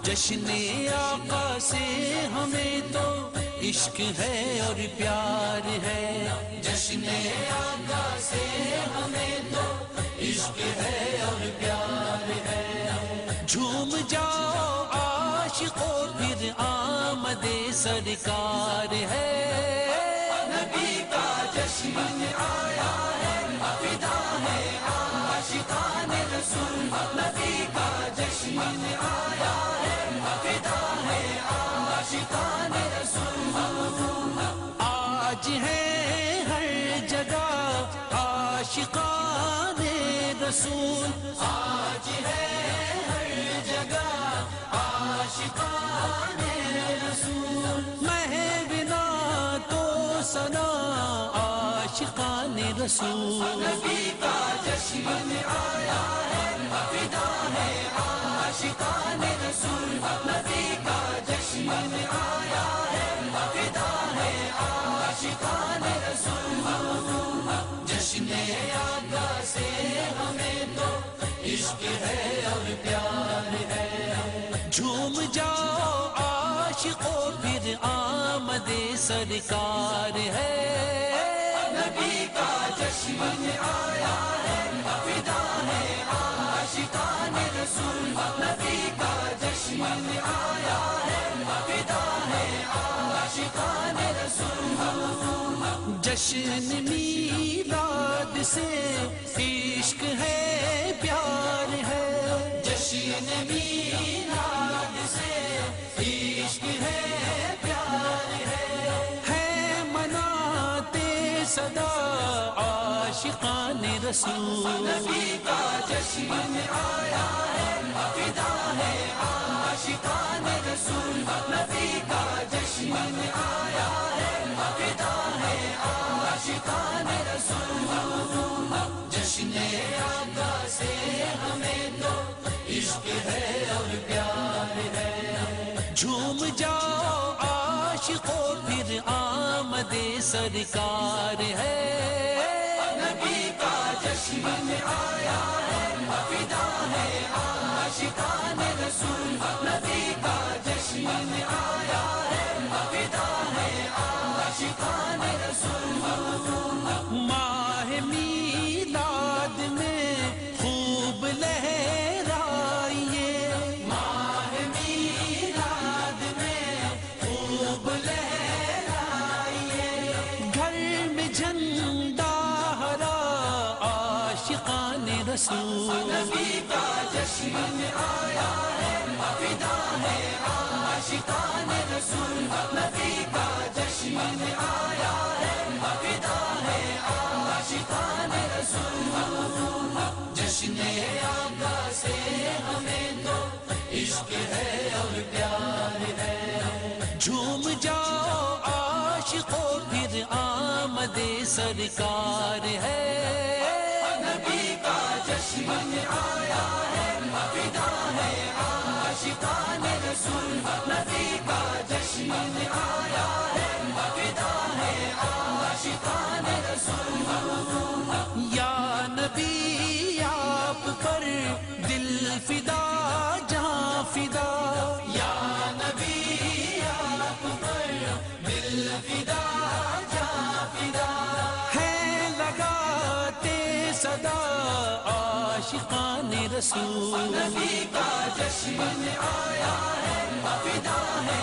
جشن آقا سے ہمیں تو عشق ہے اور پیار ہے، جشن آقا سے ہمیں تو عشق ہے اور پیار ہے۔ جھوم جاؤ عاشقو پھر آمد سرکار ہے، نبی کا جشن آیا ہے، فدا ہے عاشقان رسول، نبی کا جشن آیا ہے، فدا ہے عاشقان رسول۔ آج ہے ہر جگہ عاشقان رسول، آج ہے ہر جگہ عاشقان رسول، مہونا تو سنا عاشقان رسول، نبی کا جشن آیا ہے، فدا ہے عاشقان رسول، نبی کا جشن آیا ہے، فدا ہے عاشقان رسول۔ جشن آقا سے ہمیں تو عشق ہے اور پیار ہے، جھوم جاؤ عاشقو پھر آمد سرکار ہے، نبی کا جشن آیا ہے، فدا ہے عاشقان رسول، نبی کا جشن آیا ہے، فدا ہے عاشقان رسول۔ جشن میلاد سے عشق ہے پیار ہے، جشن میلاد سے عشق ہے پیار ہے مناتے صدا عاشقان رسول، نبی کا جشن آیا ہے، فدا ہے عاشقان رسول، نبی کا جشن آیا ہے، فدا ہے عاشقان رسول۔ جشن آقا سے ہمیں تو عشق ہے اور پیار ہے، جھوم جاؤ عاشقو پھر آمد سرکار ہے، نبی کا جشن آیا ہے، فدا ہے عاشقان رسول، نبی کا جشن آیا ہے، فدا ہے عاشقان رسول۔ ماہ میلاد میں خوب لہرائیے، ماہ میلاد میں خوب لہرائیے، گھر میں جھنڈا ہرا عاشقان رسول، نبی کا جشن آیا ہے، فدا ہے عاشقان رسول، نبی کا جشن آیا ہے، فدا ہے عاشقان رسول۔ جشن آقا سے ہمیں تو عشق ہے اور پیار ہے، جھوم جاؤ عاشقو پھر آمد سرکار ہے، نبی کا جشن آیا ہے، فدا ہے عاشقان رسول، نبی کا جشن آیا ہے، فدا ہے عاشقان رسول۔ یا نبی آپ پر دل فدا جہاں فدا، یا نبی آپ پر دل فدا جہاں فدا، ہے لگاتے صدا عاشقان رسول، نبی کا جشن آیا ہے، فدا ہے